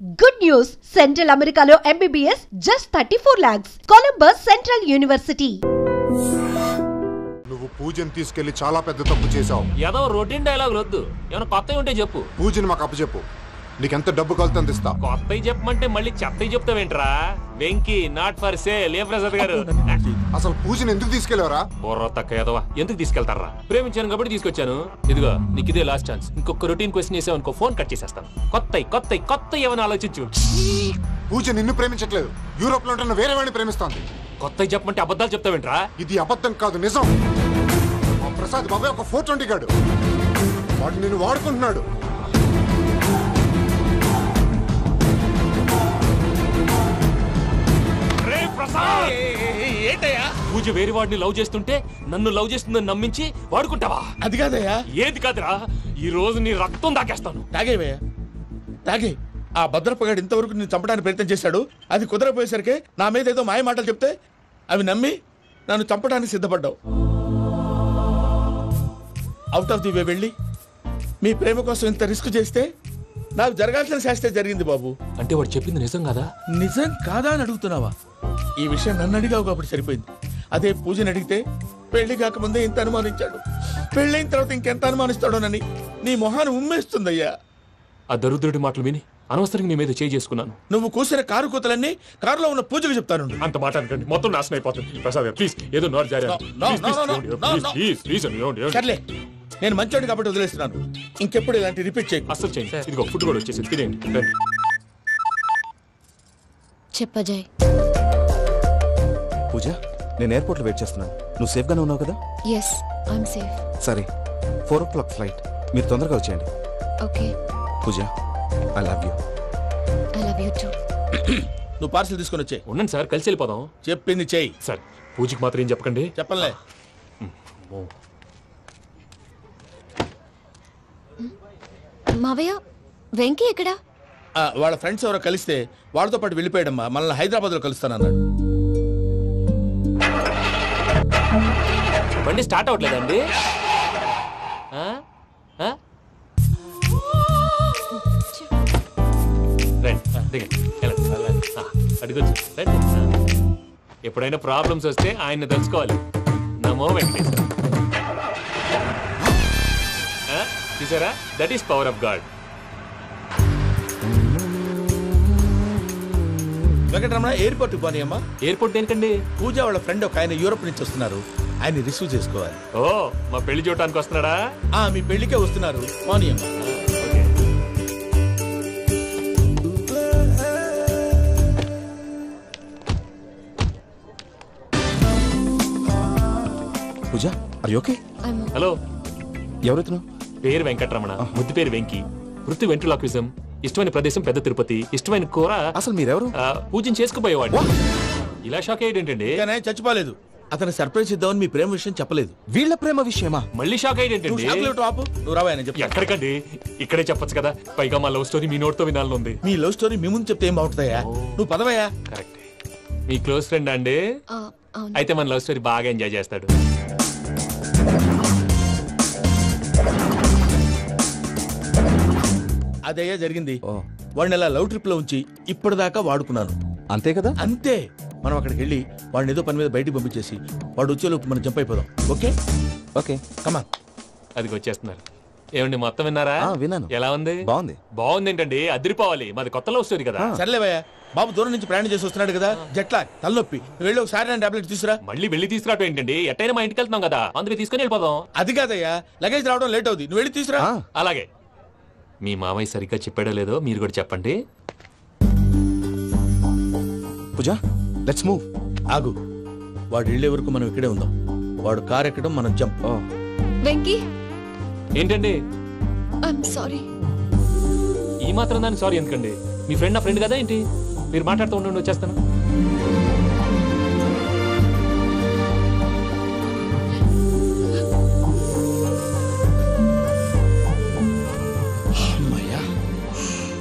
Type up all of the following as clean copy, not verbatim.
Good news! Central Americano MBBS just 34 lakhs. Columbus Central University. నువ్వు పూజని తీసుకెళ్లి చాలా పెద్ద తప్పు చేశావు. ఏదో రొటీన్ డైలాగ్ వద్దు, ఏమైనా కొత్తవి ఉంటే చెప్పు. పూజని మాకు అప్పచెప్పు. నీకెంత డబ్బు కలితే అందిస్తా. కొత్తవి చెప్పమంటే మళ్ళీ చెత్తవి చెప్తావేంట్రా? Venky not for sale. ఏ ప్రసాద్ గారు అసలు పూజని ఎందుకు తీసుకెళ్లేవరా? బొర్ర తక్క ఏదవా, ఎందుకు తీసుకెళ్తారా? ప్రేమించాను కాబట్టి తీసుకొచ్చాను. ఇదిగో నీకు ఇదే లాస్ట్ ఛాన్స్. ఇంకొక రొటీన్ క్వశ్చన్ చేసావు అనుకో, ఫోన్ కట్ చేసేస్తాను. కొత్త ఏమైనా ఆలోచించు. పూజ నిన్ను ప్రేమించట్లేదు, యూరోప్ లో ఉంటున్న వేరే వాడిని ప్రేమిస్తోంది. కొత్తవి చెప్పమంటే అబద్ధాలు చెప్తావేంట్రా? ఇది అబద్ధం కాదు, నిజం. మా ప్రసాద్ బాబాయ్ ఒక 420 గాడు, వాడు నిన్ను వాడుకుంటున్నాడు. పూజ వేరే వాడిని లవ్ చేస్తుంటే నన్ను లవ్ చేస్తుందని నమ్మించి వాడుకుంటావా? అది కాదయ్యా. ఏది కాదురా, ఈ రోజు నీ రక్తం దాకేస్తాను. తాగేవయ్యా, తాగే. ఆ భద్రపగాడు ఇంతవరకు నేను చంపడానికి ప్రయత్నం చేశాడు. అది కుదరపోయేసరికి నా మీద ఏదో మాయ మాటలు చెప్తే అవి నమ్మి నన్ను చంపడానికి సిద్ధపడ్డావు. అవుట్ ఆఫ్ ది వే వెళ్ళి మీ ప్రేమ కోసం ఇంత రిస్క్ చేస్తే నాకు జరగాల్సిన శాస్త్రే జరిగింది బాబు. అంటే వాడు చెప్పింది నిజం కదా? నిజం కాదా అని అడుగుతున్నావా? ఈ విషయం నన్ను అడిగావు కాబట్టి సరిపోయింది. అదే పూజని అడిగితే పెళ్లి కాకముందే ఇంత అనుమానించాడు, పెళ్ళైన తర్వాత ఇంకెంత అనుమానిస్తాడోనని నీ మొహాన్ని ఉమ్మేస్తుందయ్యా. ఆ దరిద్రుడి మాటలు విని అనవసరంగా నీ మీద చేసుకున్నాను. నువ్వు కూసిన కారు కూతలన్నీ కారులో ఉన్న పూజకు చెప్తాను. అంత మాట అనకండి, మొత్తం నాశనం అయిపోతుంది. ప్రసాద్ ప్లీజ్, ఏదో నోట్ జారీ. సర్లే, నేను మంచోడు కాబట్టి వదిలేస్తున్నాను. ఇంకెప్పుడు ఇలాంటి రిపీట్ చేయి. అసలు చేయండి. ఇదిగో ఫుడ్ కూడా వచ్చేసి తినేయండి. చెప్పజాయ్. పూజ, నేను ఎయిర్పోర్ట్లో వెయిట్ చేస్తున్నాను. నువ్వు సేఫ్గానే ఉన్నావు కదా? Yes, I'm safe. సరే, 4 o'clock ఫ్లైట్. మీరు తొందరగా వచ్చేయండి. Okay. Pooja, I love you. I love you too. నువ్వు పార్సల్ తీసుకొని వచ్చే. ఉండండి సార్, కలిసి వెళ్ళిపోదాం. చెప్పింది చెయ్యి. సార్, పూజకి మాత్రం ఏం చెప్పకండి. చెప్పలే. మావయ్య, వెంకీ ఎక్కడా? వాళ్ళ ఫ్రెండ్స్ ఎవరో కలిస్తే వాళ్ళతో పాటు వెళ్ళిపోయాడమ్మా. మనల్ని హైదరాబాద్లో కలుస్తానన్నాడు. బండి స్టార్ట్ అవ్వట్లేదండి. ఎప్పుడైనా ప్రాబ్లమ్స్ వస్తే ఆయన్ని తెలుసుకోవాలి. నమో వెంకటేశ్వర. చూసారా, that is power of God. Venkataramana, ఎయిర్పోర్ట్కి పోనీ అమ్మా. ఎయిర్పోర్ట్ ఏంటండి? పూజ వాళ్ళ ఫ్రెండ్ ఒక ఆయన యూరోప్ నుంచి వస్తున్నారు, ఆయన రిసీవ్ చేసుకోవాలి. ఓ, మా పెళ్లి చూడటానికి వస్తున్నాడా? మీ పెళ్లికే వస్తున్నారు. పోనీ అమ్మా. పూజ, ఆర్ యు ఓకే? హలో, ఎవరైతును? పేరు వెంకటరమణ, ముద్దు పేరు వెంకీ, వృత్తి వెంట్రులాక్విజం, ఇష్టమైన ప్రదేశం పెద్ద తిరుపతి, ఇష్టమైన కూర. అసలు మీరెవరు? పూజను చేసుకుపోయేవాడు. ఇలా షాక్ అయ్యేటండి. చచ్చిపోలేదు. అతను సర్ప్రైజ్ ఇద్దామని మీ ప్రేమ విషయం చెప్పలేదు. వీళ్ళ ప్రేమ విషయమా? మళ్ళీ షాక్ అయ్యేటండి. నువ్వు రావా చెప్పి. ఎక్కడికండి, ఇక్కడే చెప్పొచ్చు కదా. పైగా మా లవ్ స్టోరీ మీ నోట్తో వినాలని ఉంది. మీ లవ్ స్టోరీ మీ ముందు చెప్తే ఏం బాగుంటుందయ్యా? నువ్వు పదవయ్యా. కరెక్ట్. మీ క్లోజ్ ఫ్రెండ్ అండి? అయితే మన లవ్ స్టోరీ బాగా ఎంజాయ్ చేస్తాడు. అదయ్యా జరిగింది. వాడిని అలా లవ్ ట్రిప్ లో ఉంచి ఇప్పటిదాకా వాడుకున్నాను. అంతే కదా? అంతే. మనం అక్కడికి వెళ్ళి వాడిని ఏదో పని మీద బయటికి పంపించేసి వాడు వచ్చేలోపు మనం జంప్ అయిపోదాం. ఓకే ఓకే, కమాన్. అది వచ్చేస్తున్నారు. ఏమండి, మొత్తం విన్నారా? విన్నాను. ఎలా ఉంది? బాగుంది. బాగుంది ఏంటండి, అదిరిపోవాలి. మాది కొత్త లవ్ స్టోరీ కదా. సర్లేవయ్యా, బాబు దూరం నుంచి ప్రయాణం చేసి వస్తున్నాడు కదా, జట్లా తలనొప్పి. వెళ్ళి ఒకసారి టాబ్లెట్ తీసుకురా. మళ్ళీ వెళ్ళి తీసుకురావటం ఏంటండి? ఎట్టైనా మా ఇంటికి వెళ్తున్నాం కదా, అందుకే తీసుకుని వెళ్ళిపోదాం. అది కాదయ్యా, లగేజ్ రావడం లేట్ అవుతుంది. నువ్వు వెళ్ళి తీసుకురా. అలాగే. మీ మామయ్య సరిగ్గా చెప్పాడో లేదో మీరు కూడా చెప్పండి. పూజ, లెట్స్ మూవ్. ఆగు, వాడు వెళ్ళే వరకు మనం ఇక్కడే ఉందాం. వాడు కార్ ఎక్కడం, మనం జంప్. వెంకీ, ఏంటండి? I'm sorry. ఈ మాత్రం దాన్ని సారీ ఎందుకండి? మీ ఫ్రెండ్ నా ఫ్రెండ్ కదా ఏంటి? మీరు మాట్లాడుతూ ఉండండి, వచ్చేస్తాను.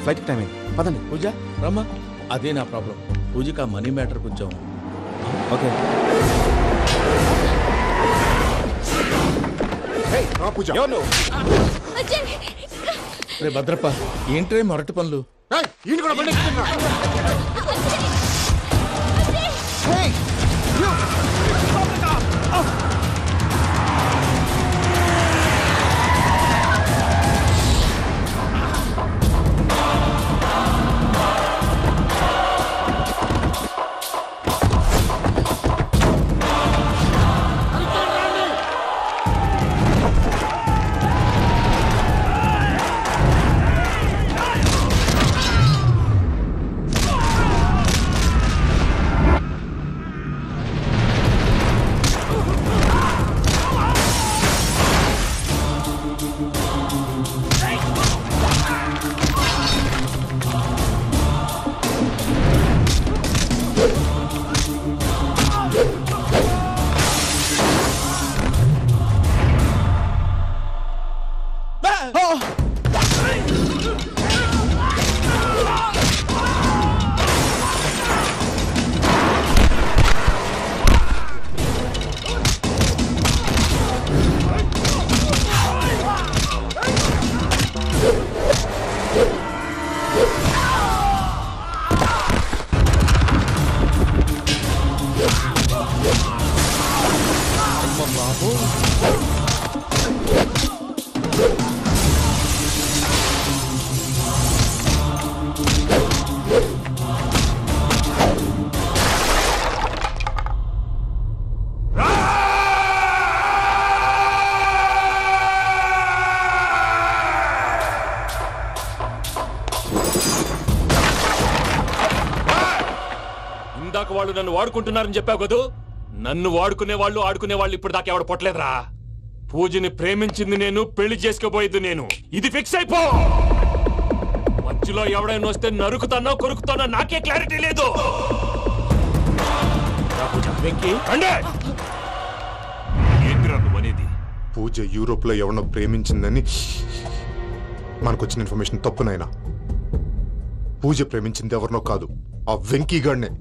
ఫ్లైట్ టైం అయింది, పదండి. పూజ రమ్మా. అదే నా ప్రాబ్లం. పూజకి ఆ మనీ మ్యాటర్ కొంచెం. ఓకే. పూజ, రే భద్రప్ప ఏంట్రే మొరటి పనులు? ఏయ్, ఈయన కూడా బండి ఎక్కుతున్నా. ఏయ్, వాళ్ళు నన్ను వాడుకుంటున్నారని చెప్పావు కదూ. నన్ను వాడుకునే వాళ్ళు ఆడుకునే వాళ్ళు ఇప్పుడు దాకా ఎవడు పొట్టలేదురా. పూజని ప్రేమించింది నేను, పెళ్లి చేసుకోబోయేది నేను. ఇది ఫిక్స్ అయిపో. మధ్యలో ఎవడైనా వస్తే నరుకుతానో కొరుకుతానో నాకే క్లారిటీ లేదు. అనేది పూజ యూరోప్ లో ఎవరినో ప్రేమించిందని మనకొచ్చిన ఇన్ఫర్మేషన్ తప్పునైనా. పూజ ప్రేమించింది ఎవరినో కాదు, ఆ వెంకీ గాడినే.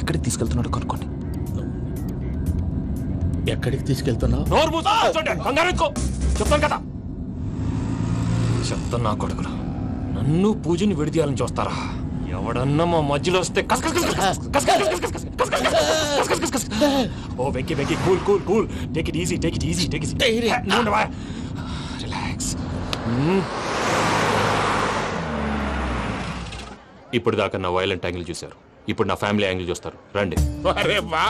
ఎక్కడికి తీసుకెళ్తున్నాడు కనుక్కోండి. ఎక్కడికి తీసుకెళ్తున్నావు? చెప్తాను కదా. చెప్తాను నా కొడుకురా, నన్ను పూజని విడిదీయాలని చూస్తారా? ఎవడన్నా మా మధ్యలో వస్తే ఓ Venky Venky, cool cool cool, take it easy, take it easy, take it easy, relax. ఇప్పుడు దాకా నా వైలెంట్ యాంగిల్ చూశారు, ఇప్పుడు నా ఫ్యామిలీ యాంగిల్ చూస్తారు. రండి. అరే వా,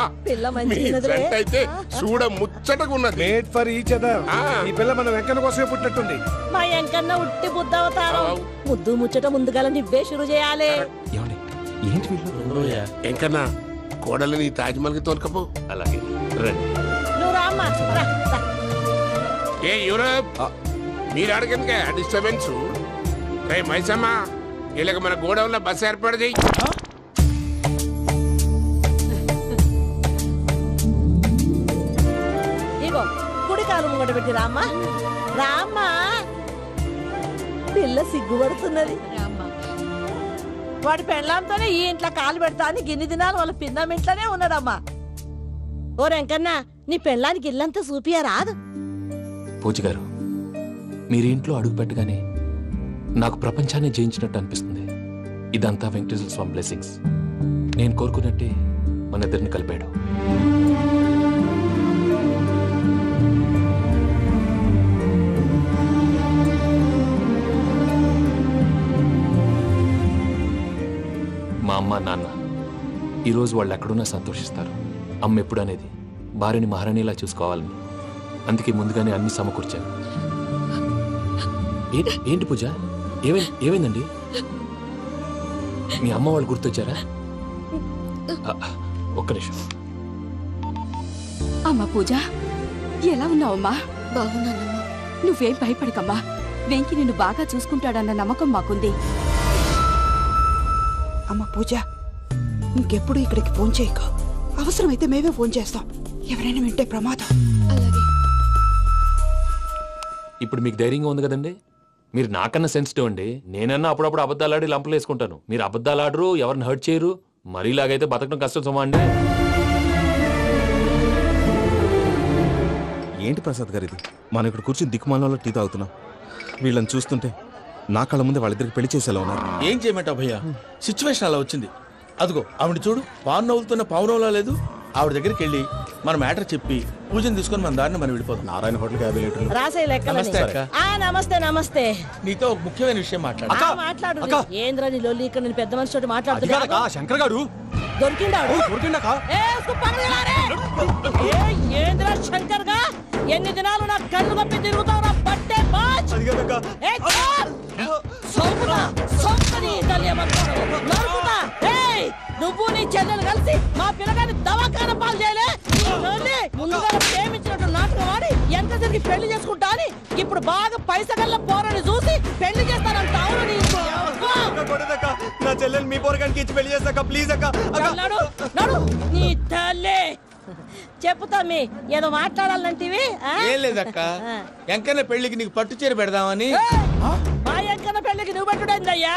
మీ ఫ్రెండ్ అయితే చూడ ముచ్చటగా ఉన్నది. Made for each other. ఈ పిల్ల మన వెంకన్న కోసమే పుట్టినట్టుంది. మా వెంకన్న ఉట్టి బుద్ధవతారం. ముద్దు ముచ్చట ముందుగాల నివ్వే షురు చేయాలి. ఏంటి వీళ్ళు? వెంకన్న కోడలిని తాజ్మహల్ కి తోలుకపో. అలాగే రండి. నువ్వు రామ్మా. ఏ యూరప్, మీరు అడగనుక డిస్టర్బెన్స్. రే మైసమ్మ, వీళ్ళకి మన గోడౌన్లో బస్సు ఏర్పాటు చేయి. ఇగో కుడి కాలు ముంగట పెట్టి రామ్మా. రామ్మా, పిల్ల సిగ్గుపడుతున్నది. వాడి పెళ్ళాంతోనే ఈ ఇంట్లో కాలు పెడతా అని గిన్ని దినాలు వాళ్ళ పిన్నం ఇంట్లోనే ఉన్నాడమ్మా. ఓ వెంకన్నా, నీ పెళ్ళానికి ఇల్లంతా చూపియా రాదు. పూజ గారు, మీరు ఇంట్లో అడుగు పెట్టగానే నాకు ప్రపంచాన్ని జయించినట్టు అనిపిస్తుంది. ఇదంతా వెంకటేశ్వర స్వామి బ్లెస్సింగ్స్. నేను కోరుకున్నట్టే మన ఇద్దరిని కలిపాడు. మా అమ్మ నాన్న ఈరోజు వాళ్ళు ఎక్కడున్నా సంతోషిస్తారు. అమ్మ ఎప్పుడు అనేది భార్యని మహారాణిలా చూసుకోవాలని, అందుకే ముందుగానే అన్ని సమకూర్చాను. ఏంటి పూజ, ఏమైందండి? మీ అమ్మ వాళ్ళు గుర్తొచ్చారా? ఒక్క నిమిషం. అమ్మా పూజ, ఎలా ఉన్నావమ్మా? బాగున్నానమ్మా. నువ్వేం భయపడకమ్మా. వెంకి నిన్ను బాగా చూసుకుంటాడన్న నమ్మకం మాకుంది. అమ్మ పూజ, ఇంకెప్పుడు ఇక్కడికి ఫోన్ చేయకు. అవసరమైతే మేమే ఫోన్ చేస్తాం. ఎవరైనా వింటే ప్రమాదం. అలాగే. ఇప్పుడు మీకు ధైర్యంగా ఉంది కదండి. మీరు నాకన్నా సెన్సిటివ్ అండి. నేనన్నా అప్పుడప్పుడు అబద్ధాలు ఆడి లంపలు వేసుకుంటాను. మీరు అబద్ధాలు ఆడరు, ఎవరిని హర్ట్ చేయరు. మరీ ఇలాగైతే బతకడం కష్టం సుమా అండి. ఏంటి ప్రసాద్ గారు ఇది? మనం ఇక్కడ కూర్చుని దిక్కుమాలలో టీ తాగుతున్నాం. వీళ్ళని చూస్తుంటే నా కళ్ళ ముందే వాళ్ళిద్దరికి పెళ్లి చేసేలా ఉన్నారు. ఏం చేయమంటావు భయ్యా, సిచ్యువేషన్ అలా వచ్చింది. అదిగో ఆవిడ చూడు, పావు నవ్వులుతున్న పావునవ్వులా లేదు. ఆవిడ దగ్గరికి వెళ్ళి మన మ్యాటర్ చెప్పి పూజను తీసుకొని మన దారిని మనం వెళ్ళిపోతాం. నారాయణ హోటల్ 50 లీటర్లు. రాసే లెక్క. నమస్తే అక్క. నమస్తే నమస్తే. నీతో ఒక ముఖ్యమైన విషయం మాట్లాడు. మాట్లాడు. ఏంద్రని లొల్లి ఇక్కడ నేను పెద్ద మనిషి మాట్లాడుతున్నా. శంకర్ గారు దొరికిందాడు. ఏంద్ర శంకర్ గా ఎన్ని దినాలు నా కళ్ళు కప్పి తిరుగుతావు నా పట్టే బాచ్. నువ్వు నీ చెల్లెలు కలిసి మా పిల్లగాని దవాఖాన పాలు చేయలే. ముందుగా ప్రేమించినట్టు నాటకం ఆడి ఎంత తిరిగి పెళ్లి చేసుకుంటా అని ఇప్పుడు బాగా పైసగల్ల పోరని చూసి పెళ్లి చేస్తానంట. నా చెల్లెలు మీ పోరగానికి ఇచ్చి పెళ్లి చేస్తాక ప్లీజ్ అక్క. నడు నీ తల్లి. చెప్పుతా మీ ఏదో మాట్లాడాలంటివి. ఏం లేదక్క, ఎంకన్న పెళ్లికి నీకు పట్టు చీర పెడదామని. మా ఎంకన్న పెళ్లికి నువ్వు పెట్టుడైందయ్యా.